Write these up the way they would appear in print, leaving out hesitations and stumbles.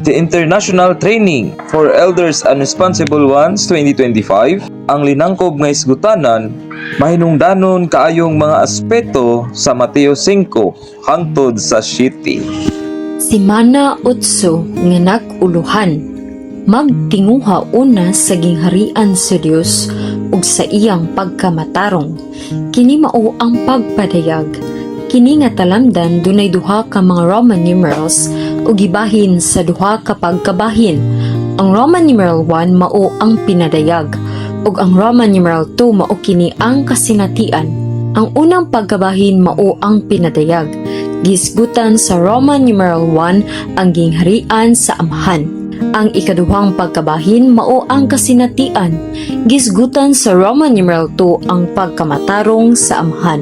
The International Training for Elders and Responsible Ones 2025, ang linangkob nga isgutanan, mahinungdanon kaayong mga aspeto sa Mateo 5 hangtod sa 7. Si Mana Utso nga nag-uluhan, magtinguha una sa gingharian sa Dios ug sa iyang pagkamatarong. Kini mao ang pagpadayag. Kini nga talamdan dunay duha ka mga Roman numerals ug gibahin sa duha ka pagkabahin. Ang Roman numeral 1 mao ang pinadayag ug ang Roman numeral 2 mao kini ang kasinatian. Ang unang pagkabahin mao ang pinadayag. Gisgutan sa Roman numeral 1 ang gingharian sa Amahan. Ang ikaduhang pagkabahin mao ang kasinatian. Gisgutan sa Roman numeral 2 ang pagkamatarong sa Amahan.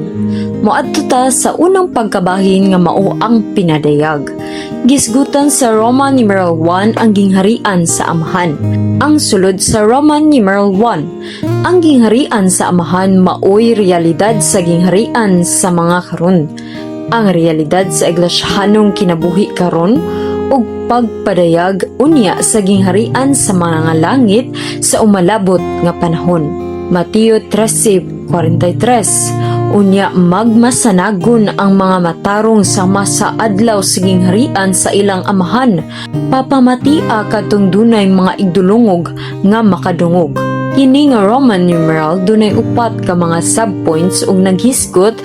Moadto ta sa unang pagkabahin nga mao ang pinadayag. Gisgutan sa Roman numeral 1 ang gingharian sa Amahan. Ang sulod sa Roman numeral 1, ang gingharian sa Amahan maoy realidad sa gingharian sa mga karon. Ang realidad sa iglesyanong kinabuhi karon ug pagpadayag unya sa gingharian sa mga langit sa umalabot nga panahon. Mateo 13:43. Unya magmasanagon ang mga matarong sama sa adlaw sa gingharian sa ilang amahan. Papamatia kadtong dunay mga igdulungog nga makadungog. Kini nga Roman numeral dunay upat ka mga subpoints ug naghisgot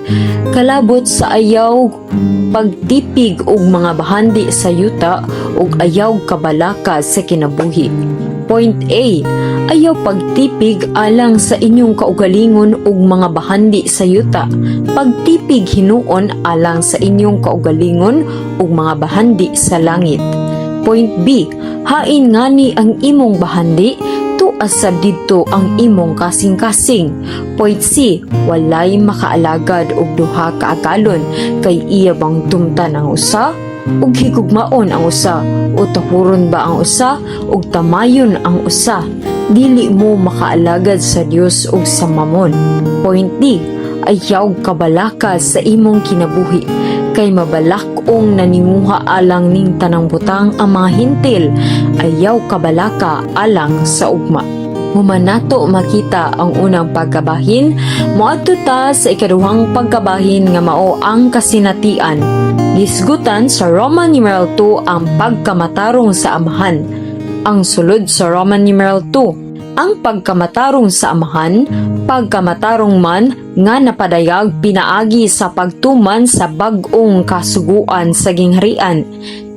kalabot sa ayaw pagtipig og mga bahandi sa yuta ug ayaw kabalaka sa kinabuhi. Point A. Ayaw pagtipig alang sa inyong kaugalingon ug mga bahandi sa yuta. Pagtipig hinuon alang sa inyong kaugalingon ug mga bahandi sa langit. Point B. Hain ngani ang imong bahandi, tuasab didto ang imong kasing-kasing. Point C. Walay makaalagad og duha ka agalon, kay iya bang tumtan ang usa ug higugmaon ang usa, o tahuron ba ang usa ug tamayon ang usa. Dili mo makaalagad sa Dios ug sa mamon. Point D. Ayaw kabalaka sa imong kinabuhi, kay mabalakong naninguha alang ning tanang butang ang mga hintil. Ayaw kabalaka alang sa ugma. Humanato makita ang unang pagkabahin, moadto ta sa ikaduhang pagkabahin nga mao ang kasinatian. Gisgutan sa Roman numeral 2 ang pagkamatarong sa Amahan. Ang sulod sa Roman numeral 2, ang pagkamatarong sa Amahan, pagkamatarong man nga napadayag pinaagi sa pagtuman sa bag-ong kasuguan sa gingharian.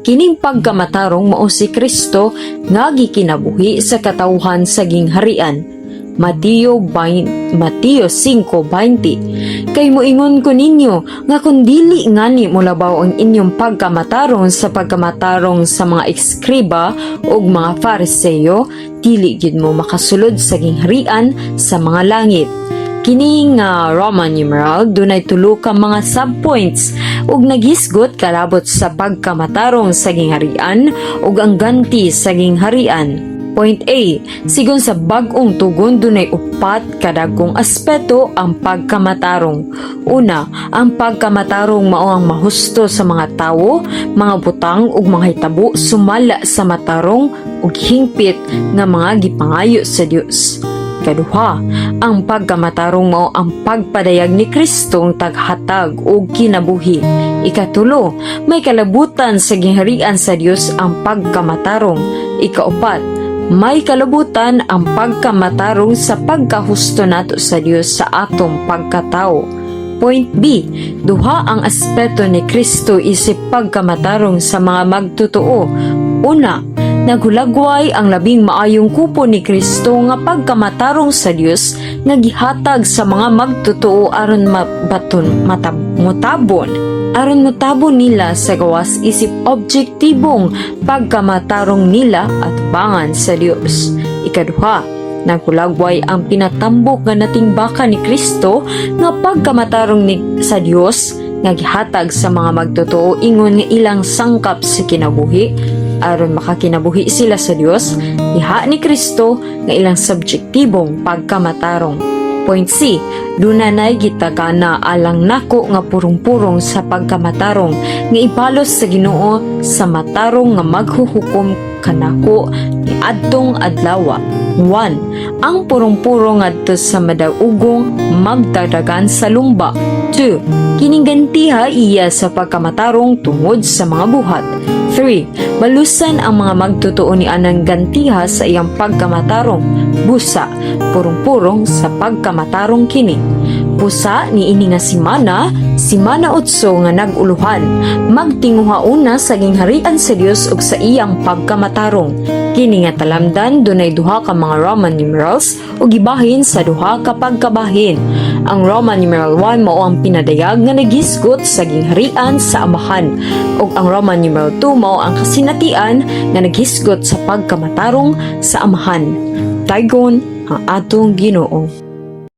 Kining pagkamatarong mao si Kristo nga gikinabuhi sa katawhan sa gingharian. Mateo 5:20. Kay moingon ko ninyo nga kun dili ngani molabaw ang inyong pagkamatarong sa pagkamatarong sa mga ekskriba ug mga Fariseo, dili gid mo makasulod sa gingharian sa mga langit. Kini nga Roman numeral dunay tulo ka mga subpoints ug naghisgot kalabot sa pagkamatarong sa gingharian ug ang ganti sa gingharian. Point A. Sigon sa bag-ong tugon dunay upat kadagkong aspeto ang pagkamatarong. Una, ang pagkamatarong mao ang mahusto sa mga tawo, mga butang ug mga hitabo sumala sa matarong ug hingpit nga mga gipangayo sa Dios. Ikaduha, ang pagkamatarong mao ang pagpadayag ni Kristong taghatag og kinabuhi. Ikatulo, may kalabutan sa gingharian sa Dios ang pagkamatarong. Ikaupat, may kalabutan ang pagkamatarong sa pagkahusto nato sa Dios sa atong pagkatao. Point B. Duha ang aspeto ni Kristo isip pagkamatarong sa mga magtotoo. Una, naghulagway ang labing maayong kupo ni Kristo nga pagkamatarong sa Dios nga gihatag sa mga magtotoo aron aron motabon nila sa gawas isip objektibong pagkamatarong nila at bangan sa Dios. Ikaduha, nagkulagway ang pinatambok nga natingbaka ni Kristo nga pagkamatarong sa Dios nga gihatag sa mga magtotoo ingon nga ilang sangkap sa kinabuhi aron makakinabuhi sila sa Dios. Iha ni Kristo nga ilang subjektibong pagkamatarong. Point C. Dunanay gitagana alang nako nga purong-purong sa pagkamatarong nga ibalos sa Ginoo sa matarong nga maghuhukom kanako ni adtong adlaw. 1. Ang purong-purong adto sa madaugong magdadagan sa lumba. 2. Kining gantiha iya sa pagkamatarong tungod sa mga buhat. 3. Balusan ang mga magtutuo ni anang gantiha sa iyang pagkamatarong. Busa, purong-purong sa pagkamatarong kini. Busa ni ini nga simana utso nga naguluhan, magtinguha una sa gingharian sa Dios ug sa iyang pagkamatarong. Kini nga talamdan dunay duha ka mga Roman numerals ug gibahin sa duha ka pagkabahin. Ang Roman numeral 1 mao ang pinadayag nga nagisgot sa gingharian sa Amahan, ug ang Roman numeral 2 mao ang kasinatian nga nagisgot sa pagkamatarong sa Amahan. Dayon ang atong Ginoo.